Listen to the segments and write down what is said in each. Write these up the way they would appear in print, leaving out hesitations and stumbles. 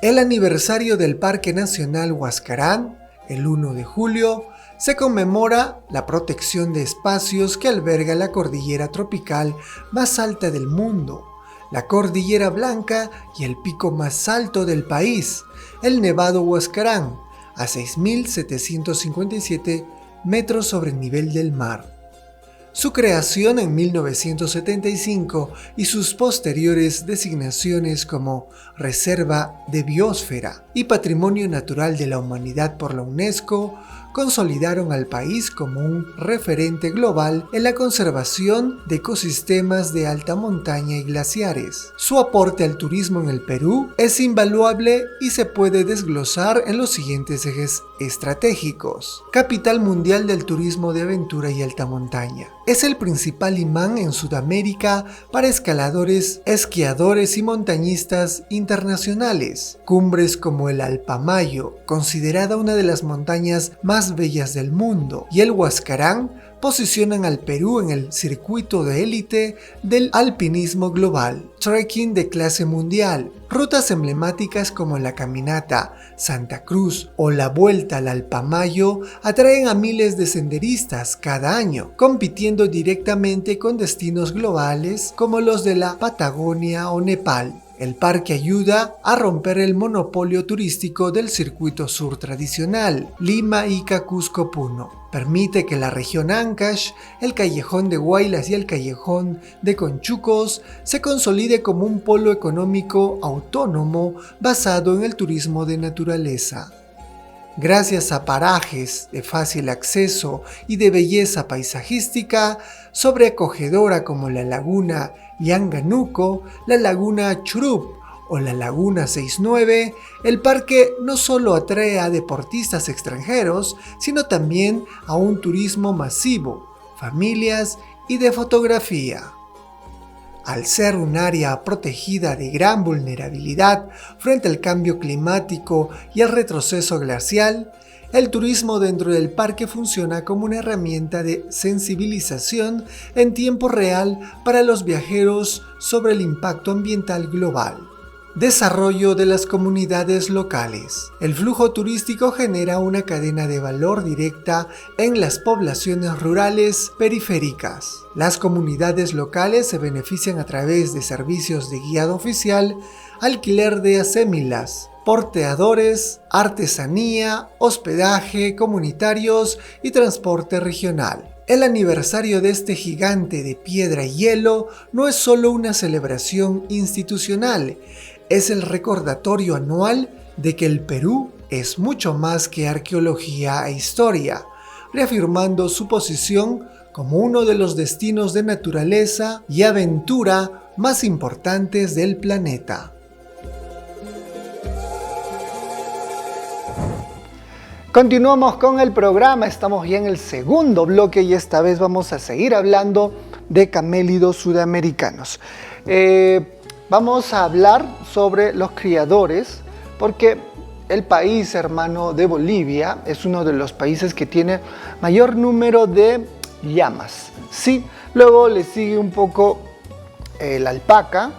El aniversario del Parque Nacional Huascarán, el 1 de julio, se conmemora la protección de espacios que alberga la cordillera tropical más alta del mundo, la Cordillera Blanca y el pico más alto del país, el Nevado Huascarán, a 6.757 metros sobre el nivel del mar. Su creación en 1975 y sus posteriores designaciones como Reserva de Biosfera y Patrimonio Natural de la Humanidad por la UNESCO consolidaron al país como un referente global en la conservación de ecosistemas de alta montaña y glaciares. Su aporte al turismo en el Perú es invaluable y se puede desglosar en los siguientes ejes estratégicos. Capital mundial del turismo de aventura y alta montaña. Es el principal imán en Sudamérica para escaladores, esquiadores y montañistas internacionales. Cumbres como el Alpamayo, considerada una de las montañas más bellas del mundo, y el Huascarán posicionan al Perú en el circuito de élite del alpinismo global. Trekking de clase mundial. Rutas emblemáticas como la Caminata Santa Cruz o la Vuelta al Alpamayo atraen a miles de senderistas cada año, compitiendo directamente con destinos globales como los de la Patagonia o Nepal. El parque ayuda a romper el monopolio turístico del circuito sur tradicional, Lima, Ica, Cusco, Puno. Permite que la región Ancash, el Callejón de Huaylas y el Callejón de Conchucos se consolide como un polo económico autónomo basado en el turismo de naturaleza. Gracias a parajes de fácil acceso y de belleza paisajística sobreacogedora como la laguna Yanganuco, la laguna Churup o la laguna 69, el parque no solo atrae a deportistas extranjeros, sino también a un turismo masivo, familias y de fotografía. Al ser un área protegida de gran vulnerabilidad frente al cambio climático y al retroceso glacial, el turismo dentro del parque funciona como una herramienta de sensibilización en tiempo real para los viajeros sobre el impacto ambiental global. Desarrollo de las comunidades locales. El flujo turístico genera una cadena de valor directa en las poblaciones rurales periféricas. Las comunidades locales se benefician a través de servicios de guiado oficial, alquiler de acémilas, porteadores, artesanía, hospedaje, comunitarios y transporte regional. El aniversario de este gigante de piedra y hielo no es solo una celebración institucional, es el recordatorio anual de que el Perú es mucho más que arqueología e historia, reafirmando su posición como uno de los destinos de naturaleza y aventura más importantes del planeta. Continuamos con el programa, estamos ya en el segundo bloque y esta vez vamos a seguir hablando de camélidos sudamericanos. Vamos a hablar sobre los criadores porque el país hermano de Bolivia es uno de los países que tiene mayor número de llamas. Sí, luego le sigue un poco la alpaca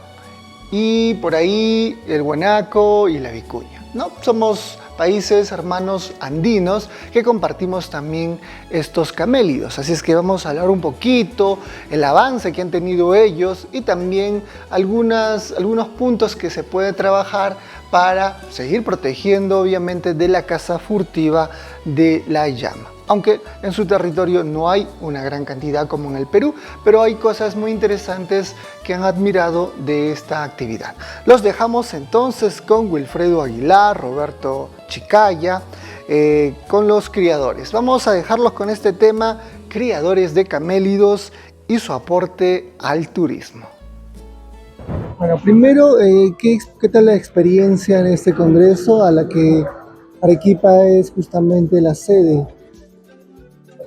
y por ahí el guanaco y la vicuña, ¿no? Somos países hermanos andinos que compartimos también estos camélidos. Así es que vamos a hablar un poquito el avance que han tenido ellos y también algunos puntos que se puede trabajar para seguir protegiendo obviamente de la caza furtiva de la llama. Aunque en su territorio no hay una gran cantidad como en el Perú, pero hay cosas muy interesantes que han admirado de esta actividad. Los dejamos entonces con Wilfredo Aguilar, Roberto Chicaya, con los criadores. Vamos a dejarlos con este tema, criadores de camélidos y su aporte al turismo. Bueno, primero, ¿qué tal la experiencia en este congreso a la que Arequipa es justamente la sede?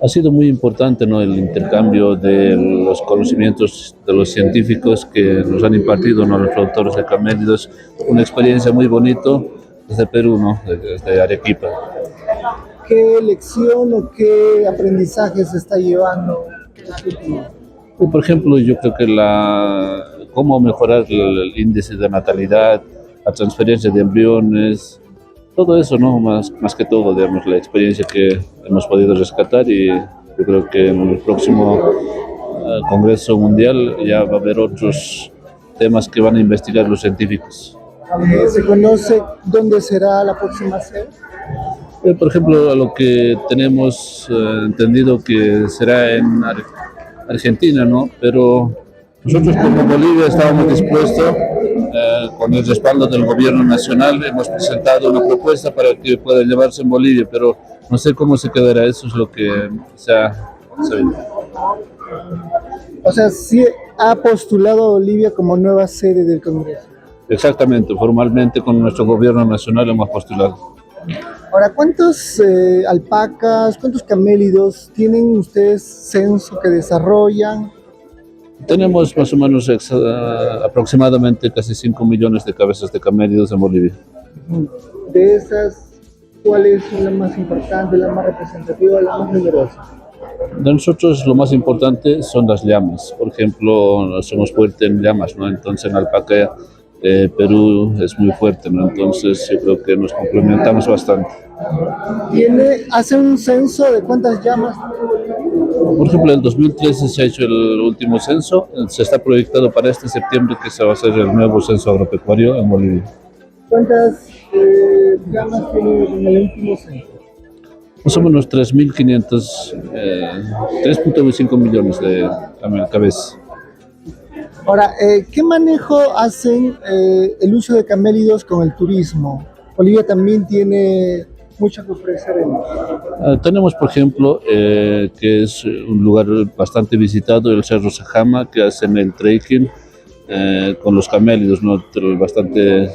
Ha sido muy importante, ¿no?, el intercambio de los conocimientos de los científicos que nos han impartido, ¿no?, los productores de camélidos. Una experiencia muy bonita desde Perú, ¿no?, desde Arequipa. ¿Qué lección o qué aprendizaje se está llevando? Por ejemplo, yo creo que cómo mejorar el índice de natalidad, la transferencia de embriones, todo eso, ¿no? Más que todo, digamos, la experiencia que hemos podido rescatar, y yo creo que en el próximo Congreso Mundial ya va a haber otros temas que van a investigar los científicos. ¿Se conoce dónde será la próxima sede? Por ejemplo, a lo que tenemos entendido que será en Argentina, ¿no? Pero nosotros como Bolivia estábamos dispuestos, con el respaldo del gobierno nacional, hemos presentado una propuesta para que pueda llevarse en Bolivia, pero no sé cómo se quedará, eso es lo que se ha sabido. O sea, sí ha postulado a Bolivia como nueva sede del Congreso. Exactamente, formalmente con nuestro gobierno nacional hemos postulado. Ahora, ¿cuántos alpacas, cuántos camélidos tienen ustedes censo que desarrollan? Tenemos más o menos aproximadamente casi 5 millones de cabezas de camélidos en Bolivia. De esas, ¿cuál es la más importante, la más representativa, la más numerosa? De nosotros lo más importante son las llamas. Por ejemplo, somos fuertes en llamas, ¿no? Entonces en alpaca Perú es muy fuerte, ¿no? Entonces yo creo que nos complementamos bastante. ¿Hace un censo de cuántas llamas? Por ejemplo, en 2013 se ha hecho el último censo, se está proyectado para este septiembre que se va a hacer el nuevo censo agropecuario en Bolivia. ¿Cuántas llamas tiene en el último censo? Más o menos 3.500, 3.5 millones de cabezas. Ahora, ¿qué manejo hacen el uso de camélidos con el turismo? Bolivia también tiene mucho que ofrecer en eso. Tenemos, por ejemplo, que es un lugar bastante visitado, el Cerro Sajama, que hacen el trekking con los camélidos, ¿no? Bastante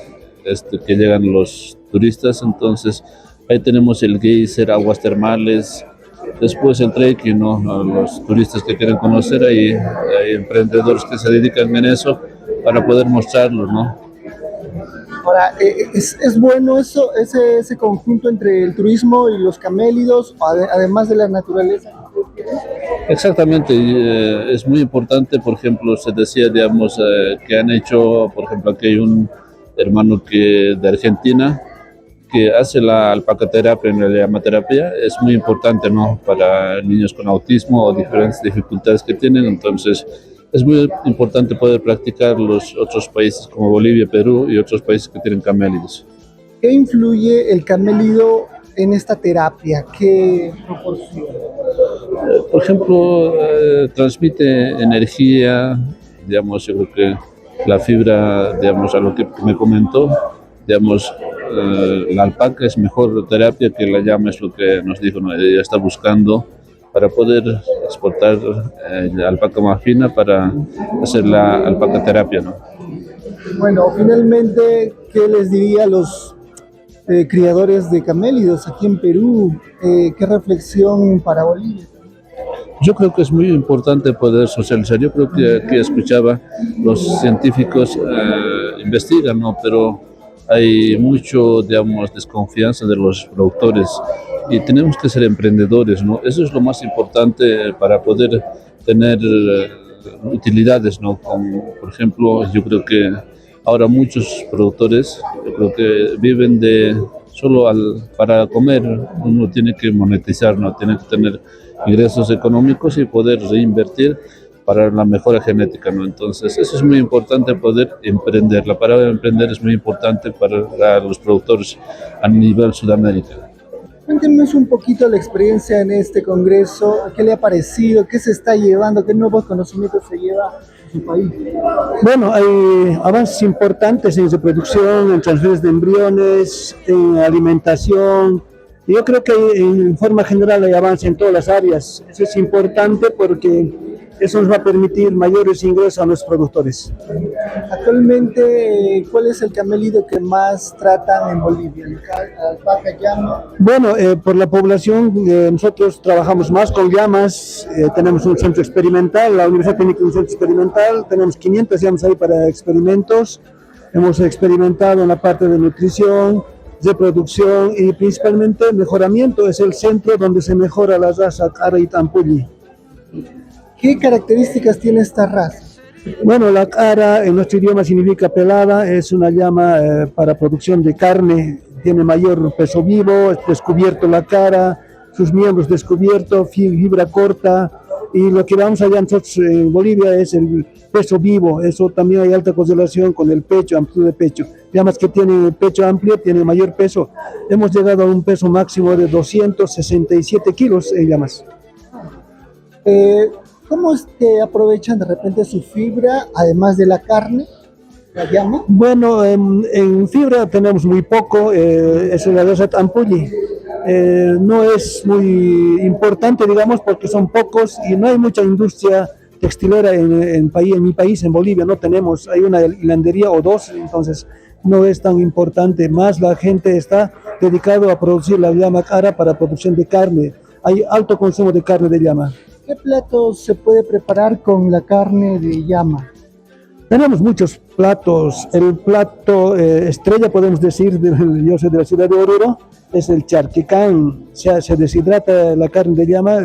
que llegan los turistas, entonces ahí tenemos el geyser, aguas termales, después el trekking, ¿no? A los turistas que quieren conocer, hay emprendedores que se dedican en eso para poder mostrarlo, ¿no? Ahora, ¿es bueno eso, ese conjunto entre el turismo y los camélidos, además de la naturaleza? Exactamente, es muy importante. Por ejemplo, se decía, digamos, que han hecho, por ejemplo, aquí hay un hermano de Argentina que hace la alpacaterapia, en la llamaterapia, es muy importante, ¿no? Para niños con autismo o diferentes dificultades que tienen, entonces es muy importante poder practicar los otros países como Bolivia, Perú y otros países que tienen camélidos. ¿Qué influye el camélido en esta terapia? ¿Qué proporciona? Por ejemplo, transmite energía, digamos, yo creo que la fibra, digamos, a lo que me comentó, digamos, la alpaca es mejor terapia que la llama, es lo que nos dijo, ¿no? Ella está buscando para poder exportar la alpaca más fina para hacer la alpaca terapia, ¿no? Bueno, finalmente, ¿qué les diría a los criadores de camélidos aquí en Perú? ¿Qué reflexión para Bolivia? Yo creo que es muy importante poder socializar. Yo creo que aquí escuchaba, los científicos investigan, ¿no? Pero hay mucho, digamos, desconfianza de los productores y tenemos que ser emprendedores, ¿no? Eso es lo más importante para poder tener utilidades, ¿no? Como, por ejemplo, yo creo que ahora muchos productores, yo creo que viven de solo para comer. Uno tiene que monetizar, ¿no? Tiene que tener ingresos económicos y poder reinvertir para la mejora genética, ¿no? Entonces, eso es muy importante, poder emprender. La palabra emprender es muy importante para los productores a nivel Sudamérica. Cuéntenos un poquito la experiencia en este congreso, qué le ha parecido, qué se está llevando, qué nuevos conocimientos se lleva a su país. Bueno, hay avances importantes en reproducción, en transferencia de embriones, en alimentación. Yo creo que en forma general hay avance en todas las áreas. Eso es importante porque eso nos va a permitir mayores ingresos a los productores. Actualmente, ¿cuál es el camélido que más tratan en Bolivia? ¿Alpaca, llama? Bueno, por la población, nosotros trabajamos más con llamas. Tenemos un centro experimental, la Universidad Técnica es un centro experimental. Tenemos 500 llamas ahí para experimentos. Hemos experimentado en la parte de nutrición, reproducción y principalmente mejoramiento. Es el centro donde se mejora la raza Cara y Tampulli. ¿Qué características tiene esta raza? Bueno, la cara en nuestro idioma significa pelada, es una llama para producción de carne, tiene mayor peso vivo, es descubierto la cara, sus miembros descubiertos, fibra corta, y lo que vamos allá nosotros en Bolivia es el peso vivo, eso también hay alta correlación con el pecho, amplitud de pecho. Llamas que tienen el pecho amplio, tienen mayor peso. Hemos llegado a un peso máximo de 267 kilos en llamas. Eh, ¿Cómo es que aprovechan de repente su fibra, además de la carne, la llama? Bueno, en fibra tenemos muy poco, es la de ampulli. No es muy importante, digamos, porque son pocos y no hay mucha industria textilera en mi país, en Bolivia, no tenemos, hay una hilandería o dos, entonces no es tan importante, más la gente está dedicado a producir la llama cara para producción de carne, hay alto consumo de carne de llama. ¿Qué plato se puede preparar con la carne de llama? Tenemos muchos platos. El plato estrella, podemos decir, yo soy de la ciudad de Oruro, es el charquecán. Se deshidrata la carne de llama,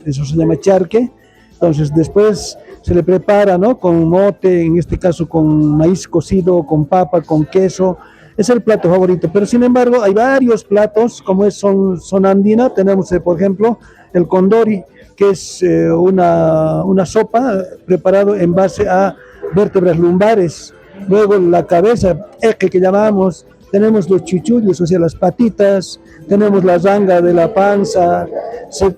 eso se llama charque. Entonces después se le prepara, ¿no? Con mote, en este caso con maíz cocido, con papa, con queso. Es el plato favorito. Pero sin embargo hay varios platos, como son andina. Tenemos, por ejemplo, el condori, que es una sopa preparada en base a vértebras lumbares, luego la cabeza, eje que llamamos, tenemos los chuchullos, o sea, las patitas, tenemos la zanga de la panza,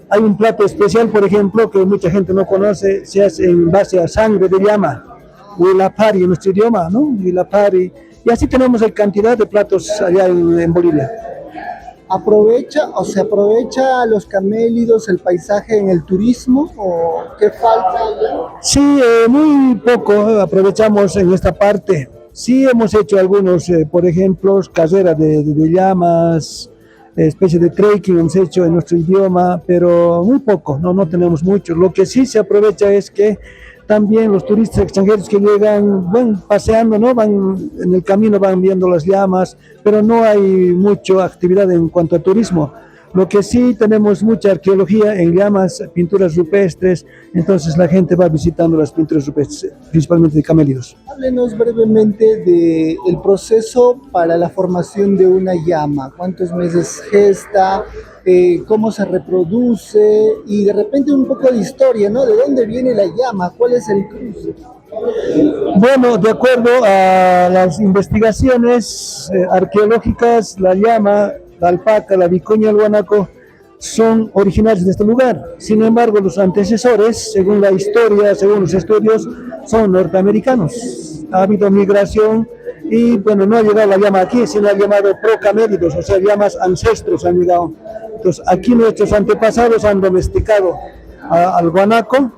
hay un plato especial, por ejemplo, que mucha gente no conoce, se hace en base a sangre de llama, huilapari en nuestro idioma, ¿no? Huilapari, y así tenemos cantidad de platos allá en Bolivia. ¿Aprovecha o se aprovecha a los camélidos el paisaje en el turismo o qué falta? Sí, muy poco aprovechamos en esta parte. Sí hemos hecho algunos, por ejemplo, carreras de llamas, especie de trekking hemos hecho en nuestro idioma, pero muy poco, no tenemos mucho. Lo que sí se aprovecha es que también los turistas extranjeros que llegan van paseando, ¿no? Van en el camino, van viendo las llamas, pero no hay mucha actividad en cuanto a turismo. Lo que sí tenemos mucha arqueología en llamas, pinturas rupestres, entonces la gente va visitando las pinturas rupestres, principalmente de camélidos. Háblenos brevemente del proceso para la formación de una llama. ¿Cuántos meses gesta? ¿Cómo se reproduce? Y de repente un poco de historia, ¿no? ¿De dónde viene la llama? ¿Cuál es el cruce? Bueno, de acuerdo a las investigaciones arqueológicas, la llama, la alpaca, la vicuña, el guanaco son originarios de este lugar. Sin embargo, los antecesores, según la historia, según los estudios, son norteamericanos. Ha habido migración y, bueno, no ha llegado la llama aquí, sino ha llamado procamélidos, o sea, llamas ancestros han llegado. Entonces, aquí nuestros antepasados han domesticado al guanaco,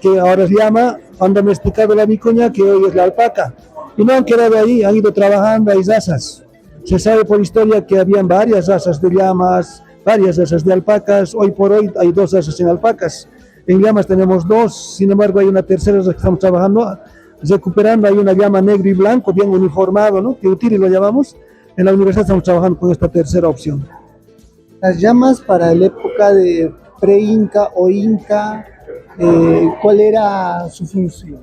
que ahora se llama, han domesticado la vicuña, que hoy es la alpaca. Y no han quedado ahí, han ido trabajando, hay razas. Se sabe por historia que habían varias razas de llamas, varias razas de alpacas. Hoy por hoy hay 2 razas en alpacas. En llamas tenemos 2, sin embargo hay una tercera que estamos trabajando, recuperando. Hay una llama negro y blanco, bien uniformado, ¿no? Que utili lo llamamos. En la universidad estamos trabajando con esta tercera opción. Las llamas para la época de pre-inca o inca, ¿cuál era su función?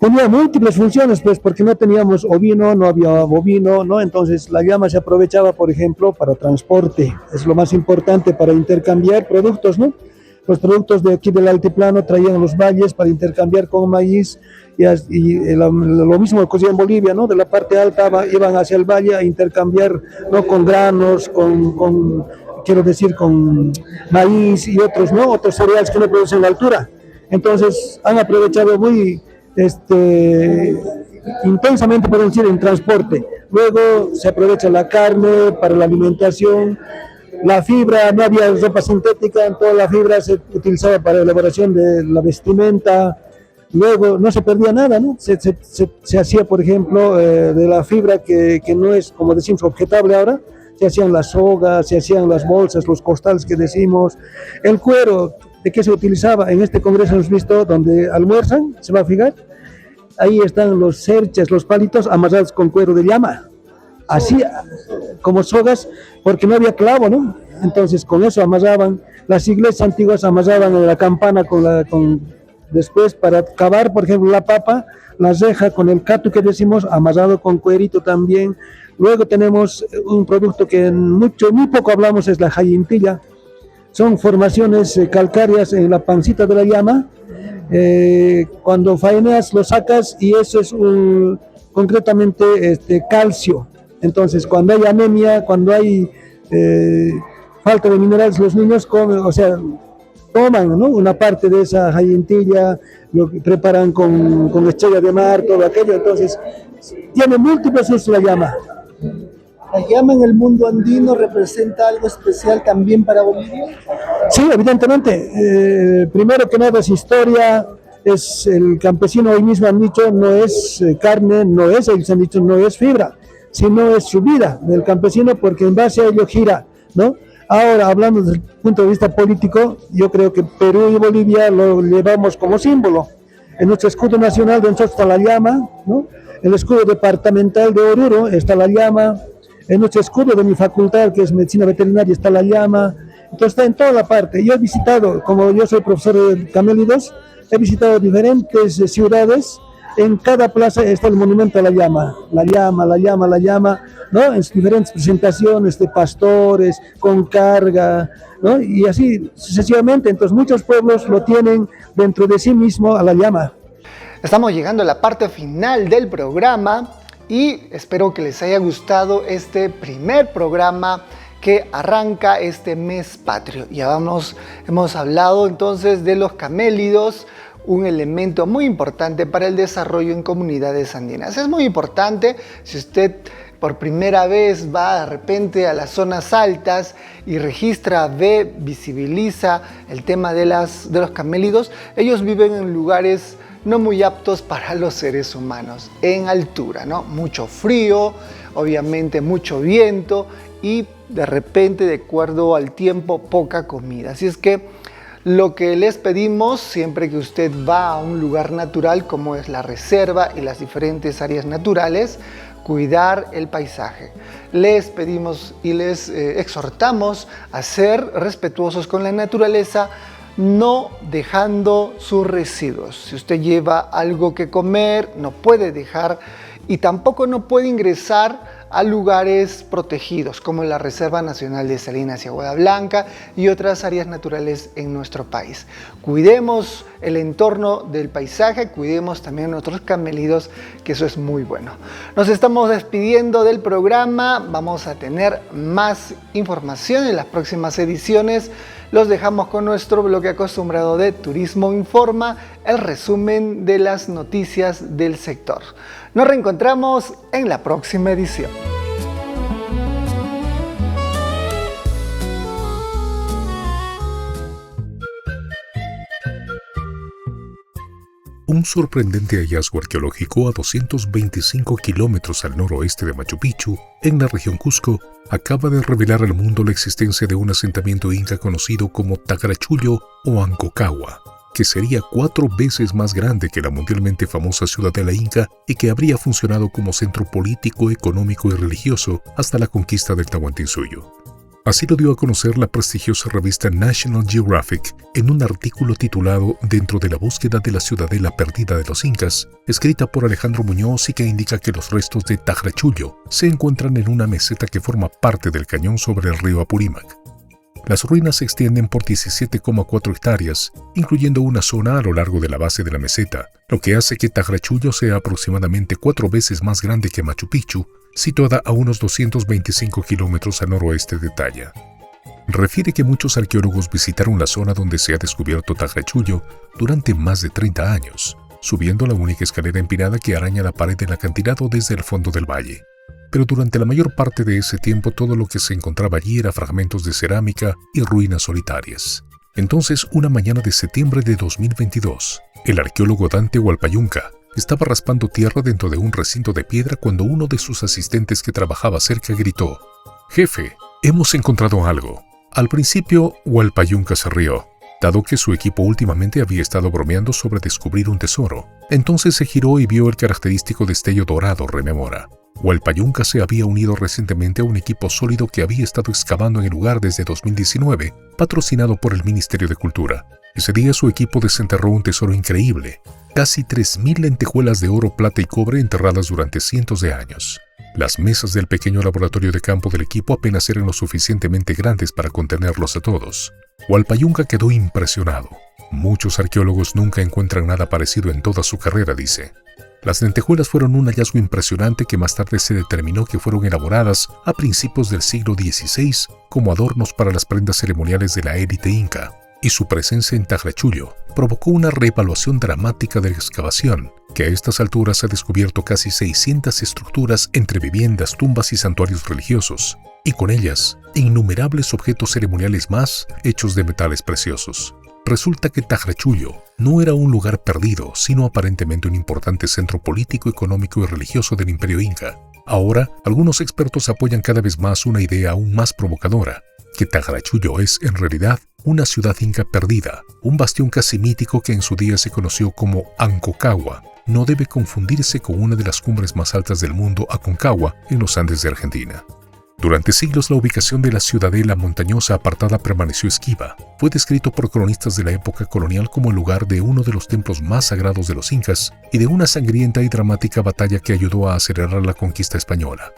Tenía múltiples funciones, pues, porque no teníamos ovino, no había bovino, ¿no? Entonces la llama se aprovechaba, por ejemplo, para transporte. Es lo más importante para intercambiar productos, ¿no? Los productos de aquí del altiplano traían a los valles para intercambiar con maíz y lo mismo ocurría en Bolivia, ¿no? De la parte alta iban hacia el valle a intercambiar, ¿no? Con granos, quiero decir, con maíz y otros, ¿no? Otros cereales que no producen en la altura. Entonces han aprovechado muy intensamente, podemos decir, en transporte. Luego se aprovecha la carne para la alimentación. La fibra, no había ropa sintética, toda la fibra se utilizaba para la elaboración de la vestimenta. Luego no se perdía nada, ¿no? Se hacía, por ejemplo, de la fibra que no es, como decimos, objetable ahora, se hacían las sogas, se hacían las bolsas, los costales que decimos. El cuero, ¿de qué se utilizaba? En este congreso hemos visto donde almuerzan, se va a fijar, ahí están los cerches, los palitos amarrados con cuero de llama. Así como sogas, porque no había clavo, ¿no? Entonces con eso amarraban. Las iglesias antiguas amarraban en la campana con Después, para cavar, por ejemplo, la papa, la reja con el catu que decimos, amarrado con cuerito también. Luego tenemos un producto que muy poco hablamos, es la jayintilla. Son formaciones calcáreas en la pancita de la llama. Cuando faeneas lo sacas y eso es concretamente calcio. Entonces, cuando hay anemia, cuando hay falta de minerales, los niños comen, o sea, toman, ¿no?, una parte de esa jayintilla, lo que preparan con estrella de mar, todo aquello. Entonces, tiene múltiples usos la llama. ¿La llama en el mundo andino representa algo especial también para Bolivia? Sí, evidentemente. Primero que nada es historia, es el campesino, hoy mismo han dicho, no es carne, ellos han dicho, no es fibra, sino es su vida del campesino, porque en base a ello gira, ¿no? Ahora, hablando desde el punto de vista político, yo creo que Perú y Bolivia lo llevamos como símbolo. En nuestro escudo nacional de nosotros está la llama, ¿no? En el escudo departamental de Oruro está la llama. En nuestro escudo de mi facultad, que es medicina veterinaria, está la llama. Entonces está en toda la parte. Yo he visitado, como yo soy profesor de camélidos, he visitado diferentes ciudades. En cada plaza está el monumento a la llama, ¿no? En diferentes presentaciones de pastores, con carga, ¿no? Y así sucesivamente. Entonces muchos pueblos lo tienen dentro de sí mismo a la llama. Estamos llegando a la parte final del programa y espero que les haya gustado este primer programa que arranca este mes patrio. Ya hemos hablado entonces de los camélidos, un elemento muy importante para el desarrollo en comunidades andinas. Es muy importante si usted por primera vez va de repente a las zonas altas y registra, ve, visibiliza el tema de los camélidos. Ellos viven en lugares no muy aptos para los seres humanos, en altura, ¿no? Mucho frío, obviamente mucho viento y de repente, de acuerdo al tiempo, poca comida. Así es que lo que les pedimos siempre que usted va a un lugar natural como es la reserva y las diferentes áreas naturales, cuidar el paisaje. Les pedimos y les exhortamos a ser respetuosos con la naturaleza, no dejando sus residuos. Si usted lleva algo que comer, no puede dejar y tampoco no puede ingresar a lugares protegidos como la Reserva Nacional de Salinas y Aguada Blanca y otras áreas naturales en nuestro país. Cuidemos el entorno del paisaje, cuidemos también nuestros camélidos, que eso es muy bueno. Nos estamos despidiendo del programa, vamos a tener más información en las próximas ediciones. Los dejamos con nuestro bloque acostumbrado de Turismo Informa, el resumen de las noticias del sector. Nos reencontramos en la próxima edición. Un sorprendente hallazgo arqueológico a 225 kilómetros al noroeste de Machu Picchu, en la región Cusco, acaba de revelar al mundo la existencia de un asentamiento inca conocido como Tagrachullo o Ancocagua, que sería 4 veces más grande que la mundialmente famosa ciudadela inca y que habría funcionado como centro político, económico y religioso hasta la conquista del Tahuantinsuyo. Así lo dio a conocer la prestigiosa revista National Geographic en un artículo titulado Dentro de la búsqueda de la ciudadela perdida de los incas, escrita por Alejandro Muñoz y que indica que los restos de Tagrachullo se encuentran en una meseta que forma parte del cañón sobre el río Apurímac. Las ruinas se extienden por 17,4 hectáreas, incluyendo una zona a lo largo de la base de la meseta, lo que hace que Tagrachullo sea aproximadamente 4 veces más grande que Machu Picchu, situada a unos 225 kilómetros al noroeste de Talla. Refiere que muchos arqueólogos visitaron la zona donde se ha descubierto Tagrachullo durante más de 30 años, subiendo la única escalera empinada que araña la pared del acantilado desde el fondo del valle. Pero durante la mayor parte de ese tiempo todo lo que se encontraba allí era fragmentos de cerámica y ruinas solitarias. Entonces, una mañana de septiembre de 2022, el arqueólogo Dante Hualpayunca estaba raspando tierra dentro de un recinto de piedra cuando uno de sus asistentes que trabajaba cerca gritó: «Jefe, hemos encontrado algo». Al principio, Hualpayunca se rió, dado que su equipo últimamente había estado bromeando sobre descubrir un tesoro. Entonces se giró y vio el característico destello dorado, rememora. Hualpayunca se había unido recientemente a un equipo sólido que había estado excavando en el lugar desde 2019, patrocinado por el Ministerio de Cultura. Ese día su equipo desenterró un tesoro increíble, casi 3.000 lentejuelas de oro, plata y cobre enterradas durante cientos de años. Las mesas del pequeño laboratorio de campo del equipo apenas eran lo suficientemente grandes para contenerlos a todos. Hualpayunca quedó impresionado. Muchos arqueólogos nunca encuentran nada parecido en toda su carrera, dice. Las lentejuelas fueron un hallazgo impresionante que más tarde se determinó que fueron elaboradas a principios del siglo XVI como adornos para las prendas ceremoniales de la élite inca, y su presencia en Tahrachullo provocó una reevaluación dramática de la excavación, que a estas alturas ha descubierto casi 600 estructuras entre viviendas, tumbas y santuarios religiosos, y con ellas innumerables objetos ceremoniales más hechos de metales preciosos. Resulta que Tahrachullo no era un lugar perdido, sino aparentemente un importante centro político, económico y religioso del Imperio Inca. Ahora, algunos expertos apoyan cada vez más una idea aún más provocadora, que Tahrachullo es, en realidad, una ciudad inca perdida, un bastión casi mítico que en su día se conoció como Aconcagua. No debe confundirse con una de las cumbres más altas del mundo, Aconcagua, en los Andes de Argentina. Durante siglos la ubicación de la ciudadela montañosa apartada permaneció esquiva. Fue descrito por cronistas de la época colonial como el lugar de uno de los templos más sagrados de los incas y de una sangrienta y dramática batalla que ayudó a acelerar la conquista española.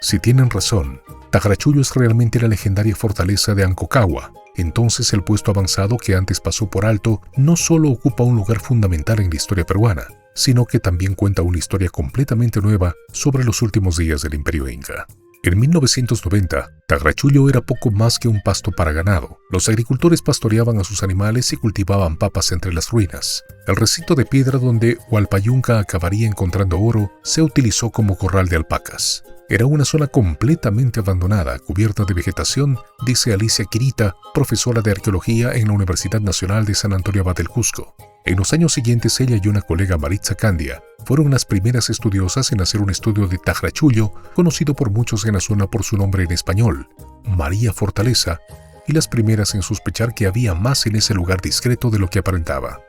Si tienen razón, Tahrachullo es realmente la legendaria fortaleza de Aconcagua. Entonces el puesto avanzado que antes pasó por alto no solo ocupa un lugar fundamental en la historia peruana, sino que también cuenta una historia completamente nueva sobre los últimos días del Imperio Inca. En 1990, Tahrachullo era poco más que un pasto para ganado. Los agricultores pastoreaban a sus animales y cultivaban papas entre las ruinas. El recinto de piedra donde Hualpayunca acabaría encontrando oro se utilizó como corral de alpacas. Era una zona completamente abandonada, cubierta de vegetación, dice Alicia Quirita, profesora de arqueología en la Universidad Nacional de San Antonio Abad del Cusco. En los años siguientes, ella y una colega, Maritza Candia, fueron las primeras estudiosas en hacer un estudio de Tahrachullo, conocido por muchos en la zona por su nombre en español, María Fortaleza, y las primeras en sospechar que había más en ese lugar discreto de lo que aparentaba.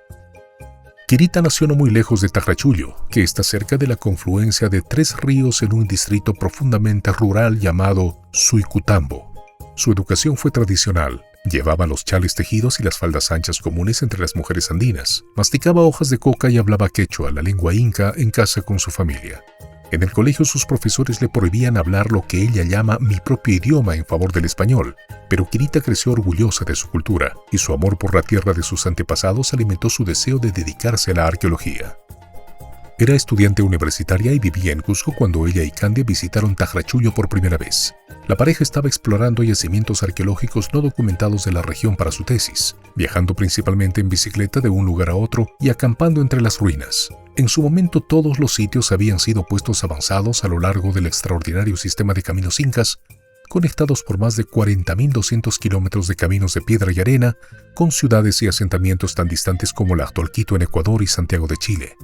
Quirita nació no muy lejos de Tahrachullo, que está cerca de la confluencia de 3 ríos en un distrito profundamente rural llamado Suicutambo. Su educación fue tradicional. Llevaba los chales tejidos y las faldas anchas comunes entre las mujeres andinas. Masticaba hojas de coca y hablaba quechua, la lengua inca, en casa con su familia. En el colegio sus profesores le prohibían hablar lo que ella llama mi propio idioma en favor del español, pero Quirita creció orgullosa de su cultura y su amor por la tierra de sus antepasados alimentó su deseo de dedicarse a la arqueología. Era estudiante universitaria y vivía en Cusco cuando ella y Candia visitaron Tahrachullo por primera vez. La pareja estaba explorando yacimientos arqueológicos no documentados de la región para su tesis, viajando principalmente en bicicleta de un lugar a otro y acampando entre las ruinas. En su momento todos los sitios habían sido puestos avanzados a lo largo del extraordinario sistema de caminos incas, conectados por más de 40.200 kilómetros de caminos de piedra y arena, con ciudades y asentamientos tan distantes como la actual Quito en Ecuador y Santiago de Chile.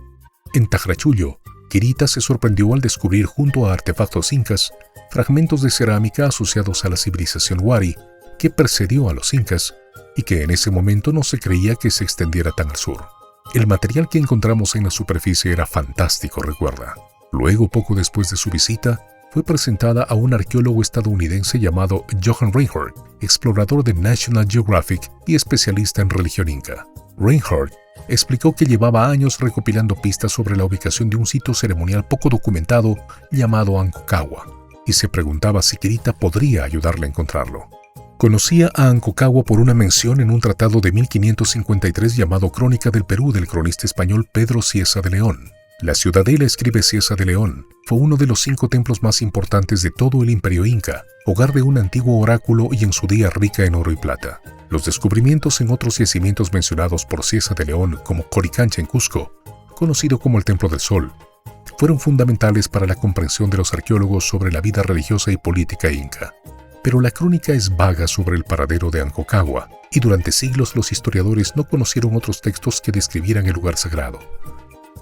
En Tahrachullo, Quirita se sorprendió al descubrir junto a artefactos incas fragmentos de cerámica asociados a la civilización Wari que precedió a los incas y que en ese momento no se creía que se extendiera tan al sur. El material que encontramos en la superficie era fantástico, recuerda. Luego, poco después de su visita, fue presentada a un arqueólogo estadounidense llamado Johan Reinhardt, explorador de National Geographic y especialista en religión inca. Reinhardt explicó que llevaba años recopilando pistas sobre la ubicación de un sitio ceremonial poco documentado llamado Aconcagua, y se preguntaba si Quirita podría ayudarle a encontrarlo. Conocía a Aconcagua por una mención en un tratado de 1553 llamado Crónica del Perú del cronista español Pedro Cieza de León. La ciudadela, escribe Cieza de León, fue uno de los 5 templos más importantes de todo el Imperio Inca, hogar de un antiguo oráculo y en su día rica en oro y plata. Los descubrimientos en otros yacimientos mencionados por Cieza de León, como Coricancha en Cusco, conocido como el Templo del Sol, fueron fundamentales para la comprensión de los arqueólogos sobre la vida religiosa y política inca. Pero la crónica es vaga sobre el paradero de Aconcagua, y durante siglos los historiadores no conocieron otros textos que describieran el lugar sagrado.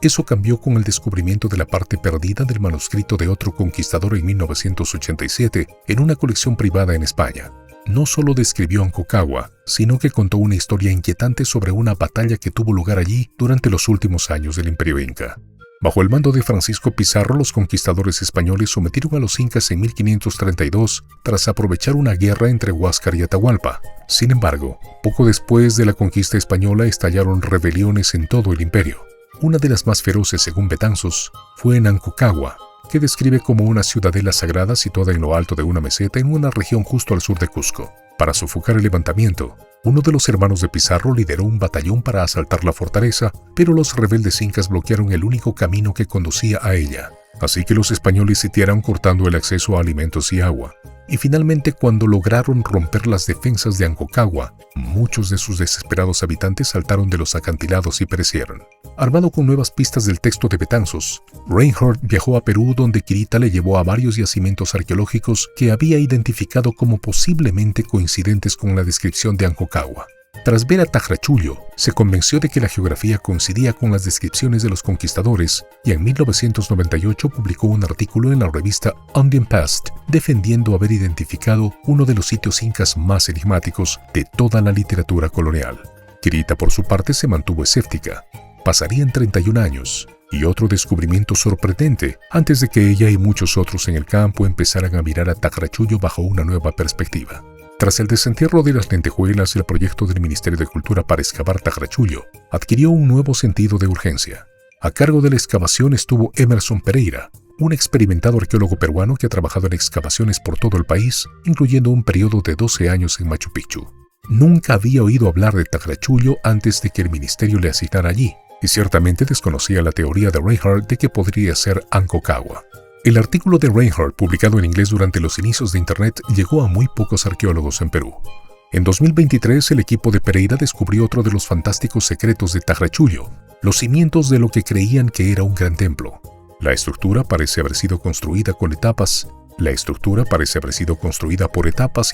Eso cambió con el descubrimiento de la parte perdida del manuscrito de otro conquistador en 1987 en una colección privada en España. No solo describió Aconcagua, sino que contó una historia inquietante sobre una batalla que tuvo lugar allí durante los últimos años del Imperio Inca. Bajo el mando de Francisco Pizarro, los conquistadores españoles sometieron a los incas en 1532 tras aprovechar una guerra entre Huáscar y Atahualpa. Sin embargo, poco después de la conquista española estallaron rebeliones en todo el imperio. Una de las más feroces, según Betanzos, fue en Aconcagua, que describe como una ciudadela sagrada situada en lo alto de una meseta en una región justo al sur de Cusco. Para sofocar el levantamiento, uno de los hermanos de Pizarro lideró un batallón para asaltar la fortaleza, pero los rebeldes incas bloquearon el único camino que conducía a ella. Así que los españoles sitiaron cortando el acceso a alimentos y agua. Y finalmente, cuando lograron romper las defensas de Aconcagua, muchos de sus desesperados habitantes saltaron de los acantilados y perecieron. Armado con nuevas pistas del texto de Betanzos, Reinhardt viajó a Perú, donde Quirita le llevó a varios yacimientos arqueológicos que había identificado como posiblemente coincidentes con la descripción de Aconcagua. Tras ver a Tajrachullo, se convenció de que la geografía coincidía con las descripciones de los conquistadores y en 1998 publicó un artículo en la revista Andean Past defendiendo haber identificado uno de los sitios incas más enigmáticos de toda la literatura colonial. Quirita, por su parte, se mantuvo escéptica. Pasarían 31 años y otro descubrimiento sorprendente antes de que ella y muchos otros en el campo empezaran a mirar a Tajrachullo bajo una nueva perspectiva. Tras el desentierro de las lentejuelas, el proyecto del Ministerio de Cultura para excavar Tajrachullo adquirió un nuevo sentido de urgencia. A cargo de la excavación estuvo Emerson Pereira, un experimentado arqueólogo peruano que ha trabajado en excavaciones por todo el país, incluyendo un periodo de 12 años en Machu Picchu. Nunca había oído hablar de Tajrachullo antes de que el ministerio le asignara allí, y ciertamente desconocía la teoría de Reinhardt de que podría ser Aconcagua. El artículo de Reinhardt, publicado en inglés durante los inicios de Internet, llegó a muy pocos arqueólogos en Perú. En 2023, el equipo de Pereira descubrió otro de los fantásticos secretos de Tajrachullo, los cimientos de lo que creían que era un gran templo. La estructura parece haber sido construida por etapas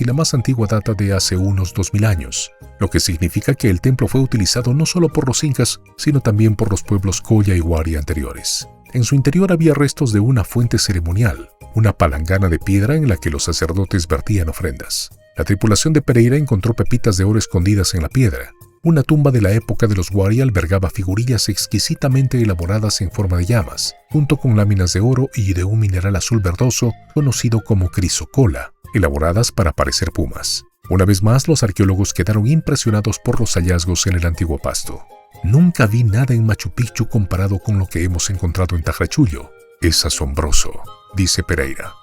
y la más antigua data de hace unos 2000 años, lo que significa que el templo fue utilizado no solo por los incas, sino también por los pueblos Colla y Wari anteriores. En su interior había restos de una fuente ceremonial, una palangana de piedra en la que los sacerdotes vertían ofrendas. La tripulación de Pereira encontró pepitas de oro escondidas en la piedra. Una tumba de la época de los Wari albergaba figurillas exquisitamente elaboradas en forma de llamas, junto con láminas de oro y de un mineral azul verdoso conocido como crisocola, elaboradas para parecer pumas. Una vez más, los arqueólogos quedaron impresionados por los hallazgos en el antiguo Pasto. Nunca vi nada en Machu Picchu comparado con lo que hemos encontrado en Tajrachullo. Es asombroso, dice Pereira.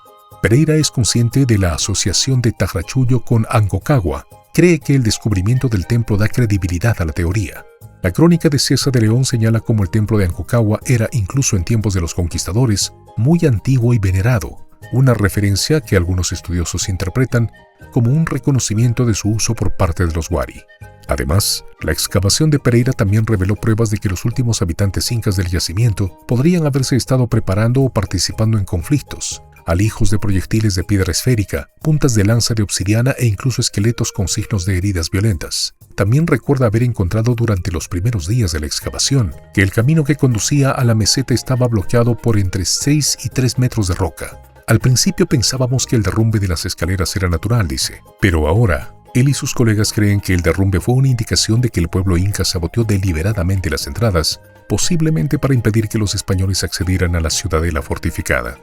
Pereira es consciente de la asociación de Tajrachullo con Aconcagua. Cree que el descubrimiento del templo da credibilidad a la teoría. La crónica de César de León señala cómo el templo de Aconcagua era, incluso en tiempos de los conquistadores, muy antiguo y venerado, una referencia que algunos estudiosos interpretan como un reconocimiento de su uso por parte de los Wari. Además, la excavación de Pereira también reveló pruebas de que los últimos habitantes incas del yacimiento podrían haberse estado preparando o participando en conflictos, alijos de proyectiles de piedra esférica, puntas de lanza de obsidiana e incluso esqueletos con signos de heridas violentas. También recuerda haber encontrado durante los primeros días de la excavación que el camino que conducía a la meseta estaba bloqueado por entre 6 y 3 metros de roca. Al principio pensábamos que el derrumbe de las escaleras era natural, dice, pero ahora él y sus colegas creen que el derrumbe fue una indicación de que el pueblo inca saboteó deliberadamente las entradas, posiblemente para impedir que los españoles accedieran a la ciudadela fortificada.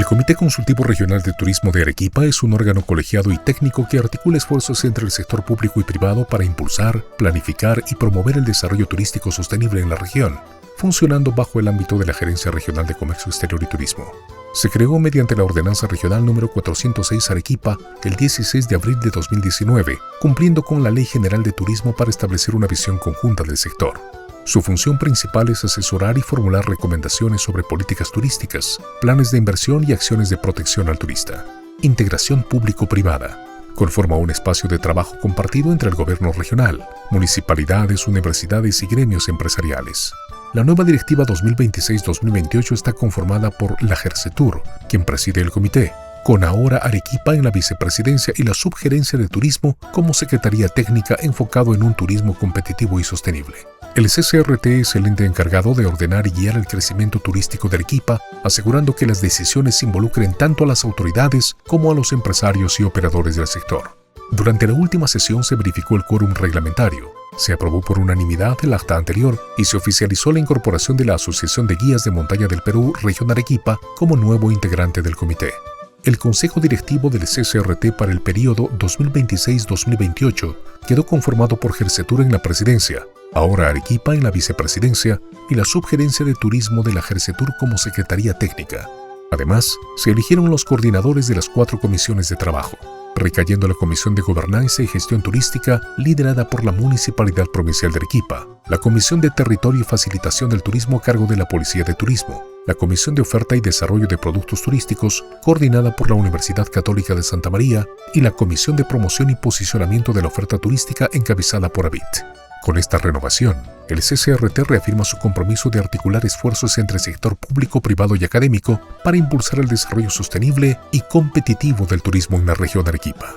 El Comité Consultivo Regional de Turismo de Arequipa es un órgano colegiado y técnico que articula esfuerzos entre el sector público y privado para impulsar, planificar y promover el desarrollo turístico sostenible en la región, funcionando bajo el ámbito de la Gerencia Regional de Comercio Exterior y Turismo. Se creó mediante la Ordenanza Regional número 406 Arequipa el 16 de abril de 2019, cumpliendo con la Ley General de Turismo para establecer una visión conjunta del sector. Su función principal es asesorar y formular recomendaciones sobre políticas turísticas, planes de inversión y acciones de protección al turista. Integración público-privada. Conforma un espacio de trabajo compartido entre el gobierno regional, municipalidades, universidades y gremios empresariales. La nueva Directiva 2026-2028 está conformada por la Gercetur, quien preside el comité, con ahora Arequipa en la vicepresidencia y la subgerencia de turismo como secretaría técnica enfocado en un turismo competitivo y sostenible. El CCRT es el ente encargado de ordenar y guiar el crecimiento turístico de Arequipa, asegurando que las decisiones involucren tanto a las autoridades como a los empresarios y operadores del sector. Durante la última sesión se verificó el quórum reglamentario, se aprobó por unanimidad el acta anterior y se oficializó la incorporación de la Asociación de Guías de Montaña del Perú, Región Arequipa, como nuevo integrante del comité. El Consejo Directivo del CCRT para el periodo 2026-2028 quedó conformado por Gersetur en la presidencia, ahora Arequipa en la vicepresidencia y la Subgerencia de Turismo de la Gersetur como Secretaría Técnica. Además, se eligieron los coordinadores de las 4 comisiones de trabajo, recayendo la Comisión de Gobernanza y Gestión Turística liderada por la Municipalidad Provincial de Arequipa, la Comisión de Territorio y Facilitación del Turismo a cargo de la Policía de Turismo, la Comisión de Oferta y Desarrollo de Productos Turísticos, coordinada por la Universidad Católica de Santa María, y la Comisión de Promoción y Posicionamiento de la Oferta Turística, encabezada por ABIT. Con esta renovación, el CCRT reafirma su compromiso de articular esfuerzos entre sector público, privado y académico para impulsar el desarrollo sostenible y competitivo del turismo en la región de Arequipa.